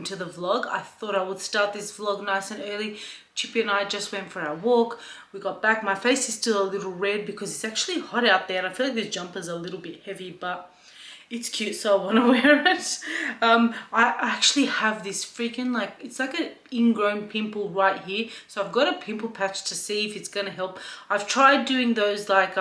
into the vlog. I thought I would start this vlog nice and early. Chippy and I just went for our walk. We got back. My face is still a little red because it's actually hot out there and I feel like this jumper's a little bit heavy, but it's cute, so I want to wear it. I actually have this freaking, like, it's like an ingrown pimple right here. So I've got a pimple patch to see if it's going to help. I've tried doing those, like,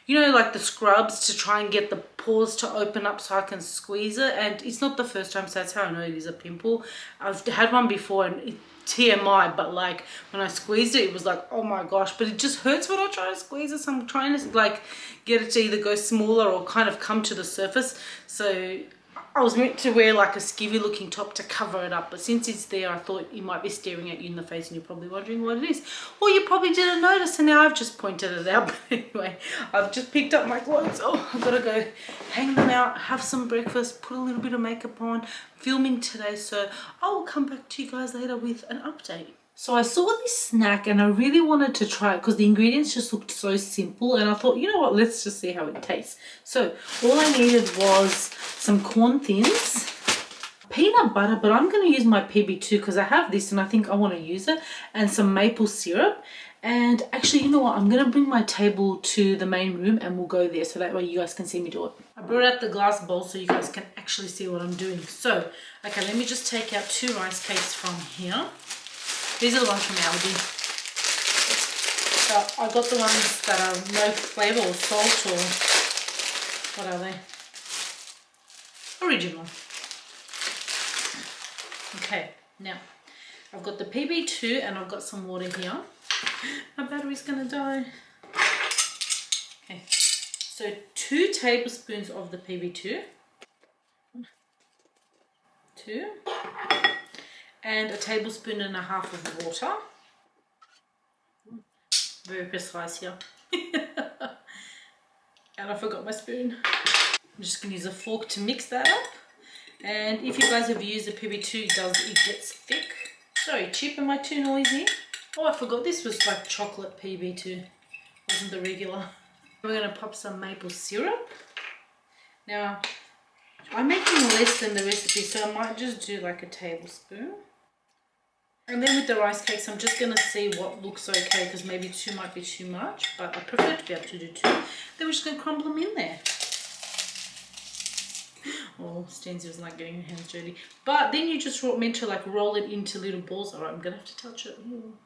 you know, like the scrubs to try and get the pores to open up so I can squeeze it. And it's not the first time, so that's how I know it is a pimple. I've had one before and TMI, but like when I squeezed it, it was like, oh my gosh, but it just hurts when I try to squeeze it. So I'm trying to like get it to either go smaller or kind of come to the surface. So I was meant to wear like a skivvy looking top to cover it up, but since it's there, I thought it might be staring at you in the face and you're probably wondering what it is. Or you probably didn't notice and now I've just pointed it out. But anyway, I've just picked up my clothes. Oh, I've got to go hang them out, have some breakfast, put a little bit of makeup on, filming today. So I will come back to you guys later with an update. So I saw this snack and I really wanted to try it because the ingredients just looked so simple, and I thought, you know what, let's just see how it tastes. So all I needed was some corn thins, peanut butter, but I'm going to use my PB2 because I have this and I think I want to use it, and some maple syrup. And actually, you know what, I'm going to bring my table to the main room and we'll go there so that way you guys can see me do it. I brought out the glass bowl so you guys can actually see what I'm doing. So, okay, let me just take out 2 rice cakes from here. These are the ones from Aldi. So I got the ones that are no flavour or salt, or what are they? Original. Okay, now I've got the PB2 and I've got some water here. My battery's gonna die. Okay, so 2 tablespoons of the PB2. 2. And 1.5 tablespoons of water. Very precise here. And I forgot my spoon. I'm just going to use a fork to mix that up. And if you guys have used the PB2, it gets thick. Sorry, Chip, am I too noisy? Oh, I forgot this was like chocolate PB2. Wasn't the regular. We're going to pop some maple syrup. Now, I'm making less than the recipe, so I might just do like 1 tablespoon. And then with the rice cakes, I'm just going to see what looks okay, because maybe 2 might be too much, but I prefer to be able to do 2. Then we're just going to crumble them in there. Oh, Stanzie doesn't like getting her hands dirty. But then you just meant to like roll it into little balls. All right, I'm going to have to touch it. Ooh.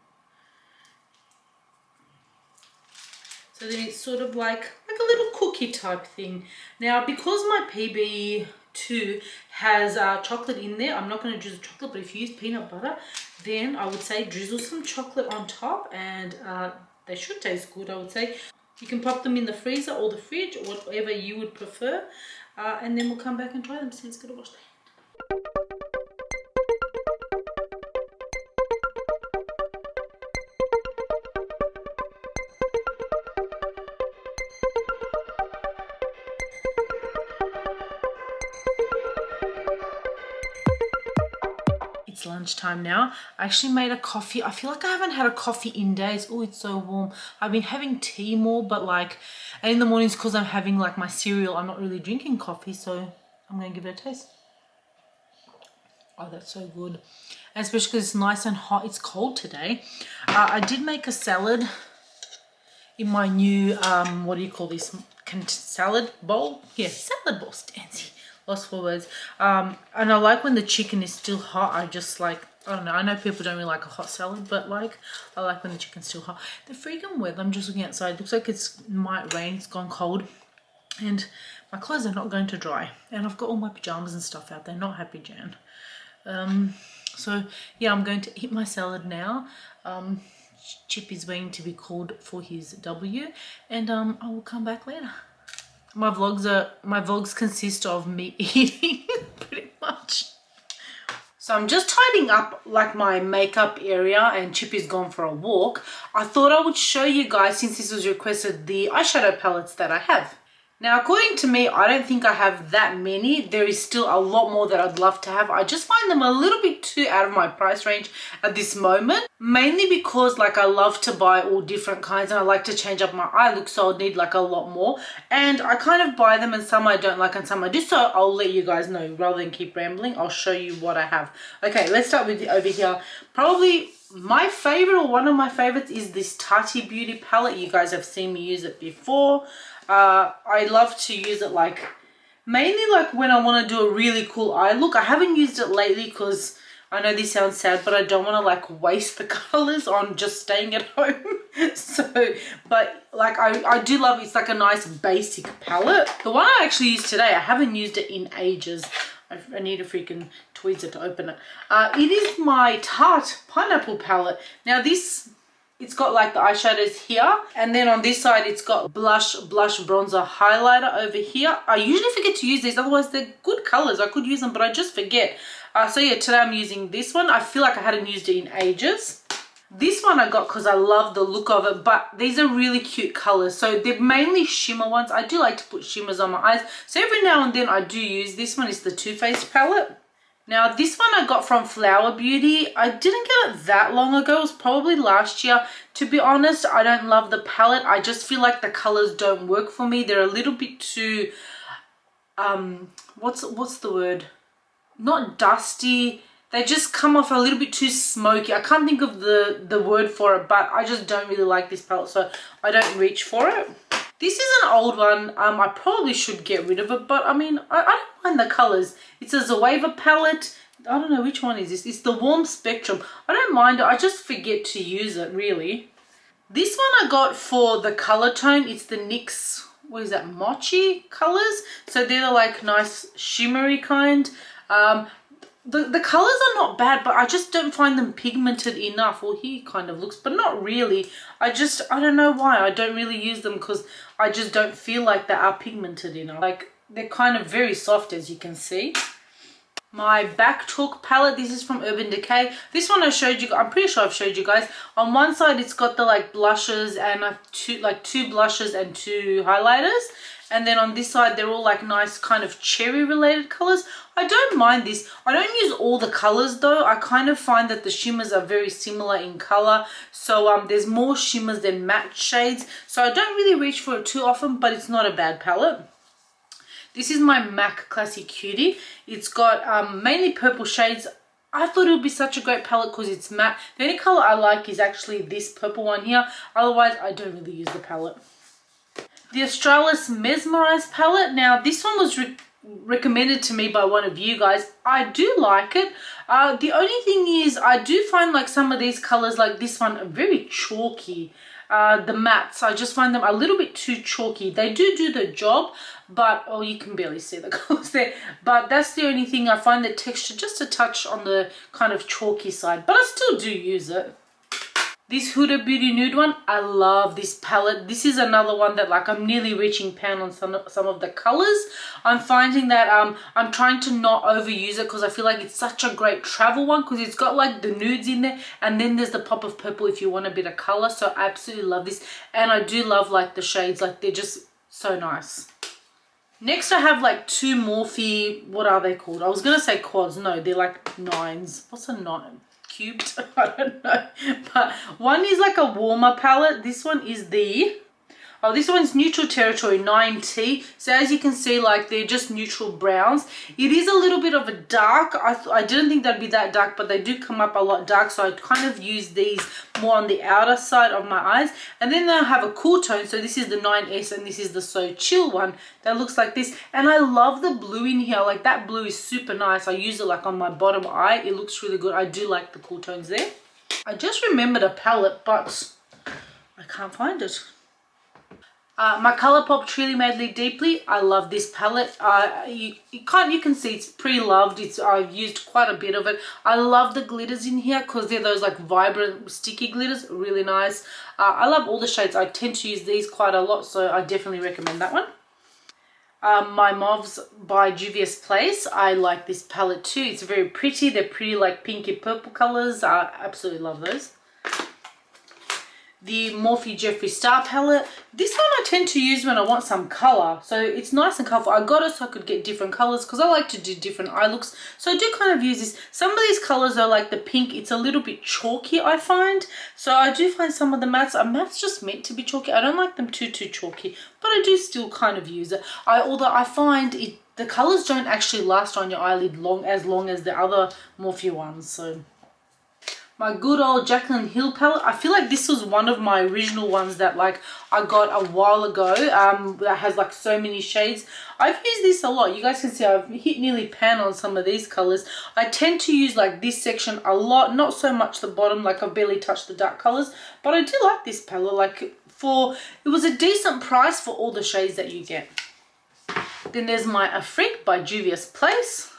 So then it's sort of like a little cookie type thing. Now, because my PB2 has chocolate in there, I'm not going to drizzle chocolate, but if you use peanut butter, then I would say drizzle some chocolate on top, and they should taste good, I would say. You can pop them in the freezer or the fridge, or whatever you would prefer, and then we'll come back and try them. So it's going to wash their hand. It's lunchtime now. I actually made a coffee. I feel like I haven't had a coffee in days. Oh, it's so warm. I've been having tea more, but like, and in the mornings, because I'm having like my cereal, I'm not really drinking coffee, so I'm going to give it a taste. Oh, that's so good. And especially because it's nice and hot. It's cold today. I did make a salad in my new, what do you call this? Salad bowl? Yeah, salad bowl, Stanzie. Lost for words. And I like when the chicken is still hot. I just like, I don't know, I know people don't really like a hot salad, but like, I like when the chicken's still hot. The freaking weather, I'm just looking outside, it looks like it might rain, it's gone cold, and my clothes are not going to dry, and I've got all my pajamas and stuff out there. Not happy, Jan. So yeah, I'm going to eat my salad now. Chip is waiting to be called for his W, and I will come back later. My vlogs consist of me eating pretty much. So I'm just tidying up like my makeup area, and Chippy's gone for a walk. I thought I would show you guys, since this was requested, the eyeshadow palettes that I have. Now, according to me, I don't think I have that many. There is still a lot more that I'd love to have. I just find them a little bit too out of my price range at this moment. mainly because like I love to buy all different kinds and I like to change up my eye look, so I'll need like a lot more, and I kind of buy them and some I don't like and some I do, so I'll let you guys know rather than keep rambling. I'll show you what I have. Okay, let's start with over here. Probably my favorite, or one of my favorites, is this Tati Beauty palette. You guys have seen me use it before. I love to use it like mainly like when I want to do a really cool eye look. I haven't used it lately because I know this sounds sad, but I don't want to like waste the colors on just staying at home. So, but like I do love it. It's like a nice basic palette. The one I actually used today, I haven't used it in ages. I need a freaking tweezer to open it. It is my Tarte Pineapple palette. Now this, it's got like the eyeshadows here, and then on this side it's got blush bronzer highlighter over here. I usually forget to use these, otherwise they're good colors. I could use them, but I just forget. So yeah, today I'm using this one. I feel like I hadn't used it in ages. This one I got because I love the look of it, but these are really cute colors. So they're mainly shimmer ones. I do like to put shimmers on my eyes, so every now and then I do use this one. It's the Too Faced palette. Now this one I got from Flower Beauty. I didn't get it that long ago. It was probably last year. To be honest, I don't love the palette. I just feel like the colors don't work for me. They're a little bit too, what's the word? Not dusty. They just come off a little bit too smoky. I can't think of the word for it, but I just don't really like this palette, so I don't reach for it. This is an old one. I probably should get rid of it, but I mean, I don't mind the colors. It's a Zoeva palette. I don't know which one is this. It's the Warm Spectrum. I don't mind it. I just forget to use it, really. This one I got for the color tone. It's the NYX, what is that, Mochi colors. So they're the like nice shimmery kind. The colors are not bad, but I just don't find them pigmented enough. Well, he kind of looks, but not really. I don't know why. I don't really use them because I just don't feel like they are pigmented enough. Like, they're kind of very soft, as you can see. My Back Talk palette, this is from Urban Decay. This one I showed you, I'm pretty sure I've showed you guys. On one side, it's got the like blushes and two blushes and two highlighters. And then on this side, they're all like nice kind of cherry related colors. I don't mind this. I don't use all the colors though. I kind of find that the shimmers are very similar in color. So there's more shimmers than matte shades. So I don't really reach for it too often, but it's not a bad palette. This is my MAC Classic Cutie. It's got mainly purple shades. I thought it would be such a great palette because it's matte. The only color I like is actually this purple one here. Otherwise, I don't really use the palette. The Australis Mesmerize palette. Now, this one was recommended to me by one of you guys. I do like it. The only thing is, I do find like some of these colors, like this one, are very chalky. The mattes, I just find them a little bit too chalky. They do the job, but oh, you can barely see the colors there. But that's the only thing. I find the texture just a touch on the kind of chalky side, but I still do use it. This Huda Beauty Nude one, I love this palette. This is another one that like I'm nearly reaching pan on some of the colors. I'm finding that I'm trying to not overuse it because I feel like it's such a great travel one because it's got like the nudes in there and then there's the pop of purple if you want a bit of color. So I absolutely love this, and I do love like the shades, like they're just so nice. Next I have like two Morphe, what are they called? I was gonna say quads, no, they're like nines. What's a nine? Cubed? I don't know, but one is like a warmer palette. This one is this one's Neutral Territory 9T. So as you can see, like they're just neutral browns. It is a little bit of a dark. I didn't think that'd be that dark, but they do come up a lot dark. So I kind of use these more on the outer side of my eyes. And then I have a cool tone. So this is the 9S and this is the So Chill one that looks like this. And I love the blue in here. Like that blue is super nice. I use it like on my bottom eye. It looks really good. I do like the cool tones there. I just remembered a palette, but I can't find it. My Colourpop Truly Madly Deeply. I love this palette. You can see it's pre-loved. I've used quite a bit of it. I love the glitters in here because they're those like vibrant sticky glitters. Really nice. I love all the shades. I tend to use these quite a lot, so I definitely recommend that one. My Mauves by Juvia's Place. I like this palette too. It's very pretty. They're pretty like pinky purple colors. I absolutely love those. the Morphe Jeffree Star palette. This one I tend to use when I want some color, so it's nice and colorful. I got it so I could get different colors because I like to do different eye looks, so I do kind of use this. Some of these colors are like the pink, it's a little bit chalky, I find, so I do find some of the mattes just meant to be chalky. I don't like them too chalky, but I do still kind of use it. Although I find the colors don't actually last on your eyelid as long as the other Morphe ones. So my good old Jaclyn Hill palette. I feel like this was one of my original ones that like I got a while ago, that has like so many shades. I've used this a lot. You guys can see I've hit nearly pan on some of these colors. I tend to use like this section a lot, not so much the bottom, like I've barely touched the dark colors, but I do like this palette. Like it was a decent price for all the shades that you get. Then there's my A Freak by Juvia's Place.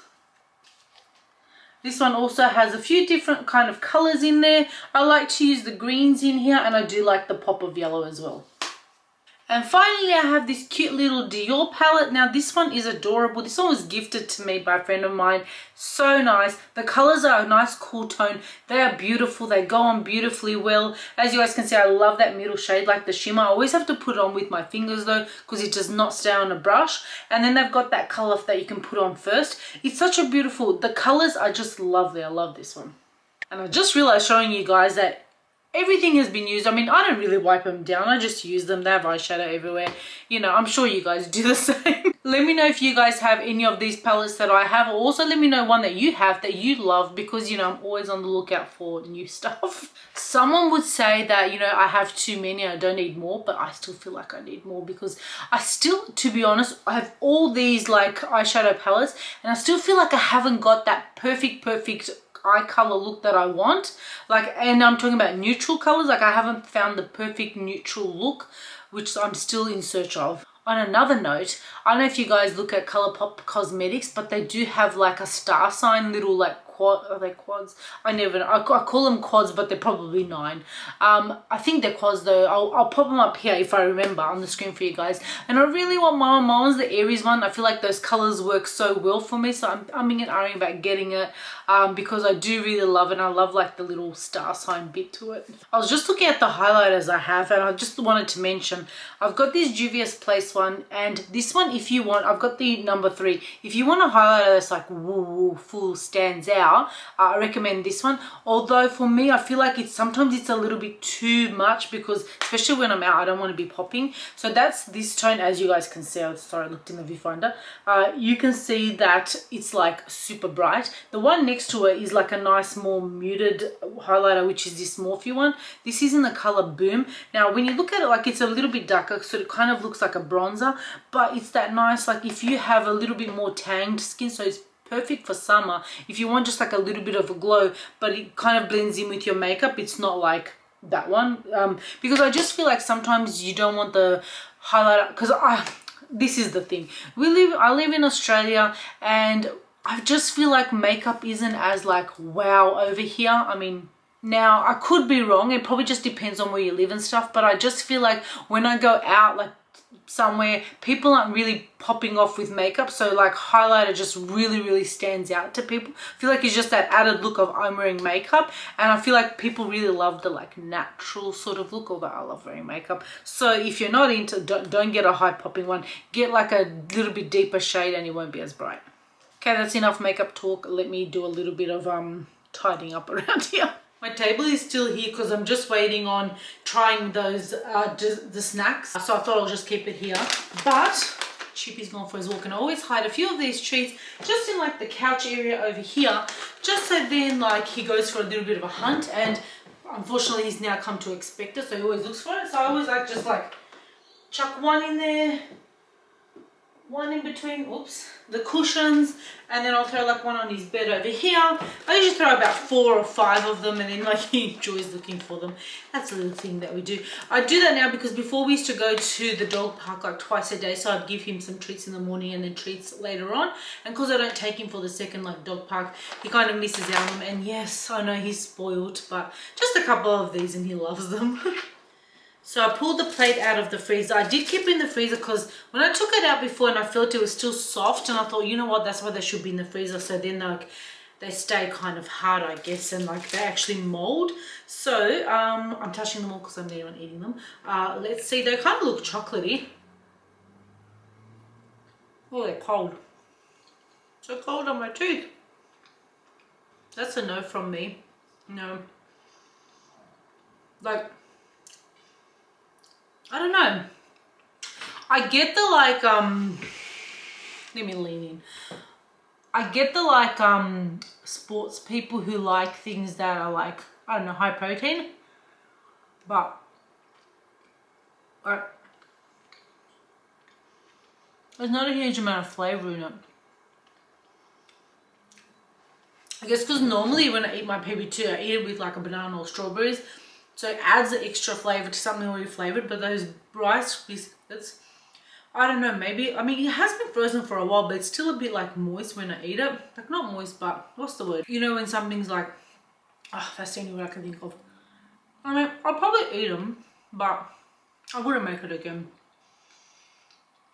This one also has a few different kind of colors in there. I like to use the greens in here, and I do like the pop of yellow as well. And finally, I have this cute little Dior palette. Now, this one is adorable. This one was gifted to me by a friend of mine. So nice. The colors are a nice cool tone. They are beautiful. They go on beautifully well. As you guys can see, I love that middle shade, like the shimmer. I always have to put it on with my fingers though, because it does not stay on a brush. And then they've got that color that you can put on first. It's such a beautiful, the colors are just lovely. I love this one. And I just realized showing you guys that everything has been used. I mean, I don't really wipe them down. I just use them. They have eyeshadow everywhere. You know, I'm sure you guys do the same. Let me know if you guys have any of these palettes that I have. Or also let me know one that you have that you love, because, you know, I'm always on the lookout for new stuff. Someone would say that, you know, I have too many, I don't need more, but I still feel like I need more, because I still, to be honest, I have all these like eyeshadow palettes and I still feel like I haven't got that perfect eye color look that I want. Like, and I'm talking about neutral colors. Like, I haven't found the perfect neutral look, which I'm still in search of. On another note, I don't know if you guys look at ColourPop Cosmetics, but they do have like a star sign little like are they quads? I never know. I call them quads, but they're probably 9. I think they're quads though. I'll pop them up here if I remember on the screen for you guys. And I really want my one's the Aries one. I feel like those colors work so well for me, so I'm umming and ahhing about getting it, because I do really love it, and I love like the little star sign bit to it. I was just looking at the highlighters I have, and I just wanted to mention I've got this Juvia's Place one, and this one, if you want, I've got the number 3. If you want a highlighter that's like woo full stands out, I recommend this one. Although for me, I feel like sometimes it's a little bit too much, because especially when I'm out, I don't want to be popping. So that's this tone, as you guys can see. I'm sorry, I looked in the viewfinder. You can see that it's like super bright. The one next to it is like a nice more muted highlighter, which is this Morphe one. This is in the color Boom. Now when you look at it, like, it's a little bit darker, so it kind of looks like a bronzer, but it's that nice, like, if you have a little bit more tanned skin, so it's perfect for summer. If you want just like a little bit of a glow, but it kind of blends in with your makeup, it's not like that one. Because I just feel like sometimes you don't want the highlighter, because this is the thing. I live in Australia, and I just feel like makeup isn't as like wow over here. I mean, now I could be wrong. It probably just depends on where you live and stuff, but I just feel like when I go out, like somewhere, people aren't really popping off with makeup, so like highlighter just really stands out to people. I feel like it's just that added look of I'm wearing makeup, and I feel like people really love the like natural sort of look, although I love wearing makeup. So if you're not into, don't get a high popping one, get like a little bit deeper shade and it won't be as bright. Okay, that's enough makeup talk. Let me do a little bit of tidying up around here. My table is still here because I'm just waiting on trying those the snacks. So I thought I'll just keep it here. But Chippy's gone for his walk, and I always hide a few of these treats just in like the couch area over here, just so then like he goes for a little bit of a hunt. And unfortunately he's now come to expect it, so he always looks for it. So I always like just like chuck one in there, one in between, the cushions, and then I'll throw like one on his bed over here. I usually throw about 4 or 5 of them, and then like he enjoys looking for them. That's a little thing that we do. I do that now because before we used to go to the dog park like twice a day, so I'd give him some treats in the morning and then treats later on. And because I don't take him for the second like dog park, he kind of misses out on them. And yes, I know he's spoiled, but just a couple of these and he loves them. So I pulled the plate out of the freezer. I did keep it in the freezer because when I took it out before and I felt it was still soft, and I thought, you know what, that's why they should be in the freezer. So then like they stay kind of hard, I guess, and like they actually mold. So I'm touching them all because I'm there on eating them. Let's see, they kind of look chocolatey. Oh, they're cold. So cold on my tooth. That's a no from me. No. Like, I don't know. I get the like, let me lean in. I get the like, sports people who like things that are like, I don't know, high protein. But, there's not a huge amount of flavour in it. I guess because normally when I eat my PB2, I eat it with like a banana or strawberries. So it adds the extra flavour to something already flavoured. But those rice biscuits, I don't know, maybe, I mean, it has been frozen for a while, but it's still a bit like moist when I eat it. Like not moist, but what's the word? You know when something's like, oh, that's the only word I can think of. I mean, I'll probably eat them, but I wouldn't make it again.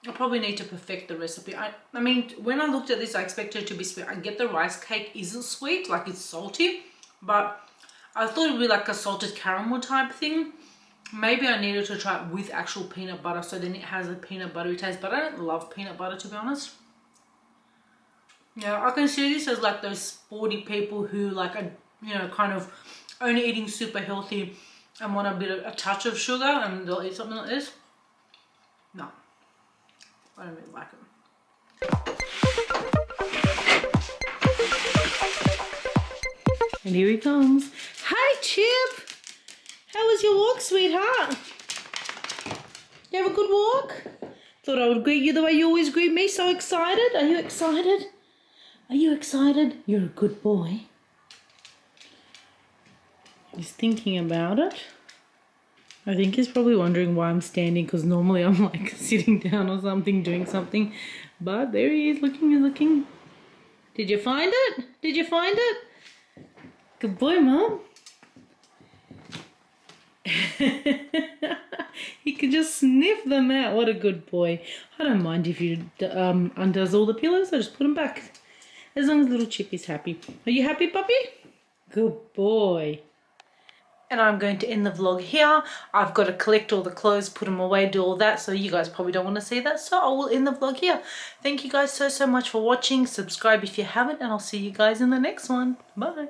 I probably need to perfect the recipe. I mean, when I looked at this, I expected it to be sweet. I get the rice cake isn't sweet, like it's salty, but I thought it would be like a salted caramel type thing. Maybe I needed to try it with actual peanut butter, so then it has a peanut buttery taste, but I don't love peanut butter, to be honest. Yeah, I can see this as like those sporty people who like are, you know, kind of only eating super healthy and want a touch of sugar, and they'll eat something like this. No, I don't really like it. And here he comes. Hi, Chip! How was your walk, sweetheart? You have a good walk? Thought I would greet you the way you always greet me. So excited? Are you excited? Are you excited? You're a good boy. He's thinking about it. I think he's probably wondering why I'm standing, because normally I'm like sitting down or something, doing something. But there he is, looking. Did you find it? Did you find it? Good boy, Mum. He can just sniff them out. What a good boy. I don't mind if you undoes all the pillows. I just put them back. As long as little Chippy's happy. Are you happy, puppy? Good boy. And I'm going to end the vlog here. I've got to collect all the clothes, put them away, do all that. So you guys probably don't want to see that. So I will end the vlog here. Thank you guys so much for watching. Subscribe if you haven't. And I'll see you guys in the next one. Bye.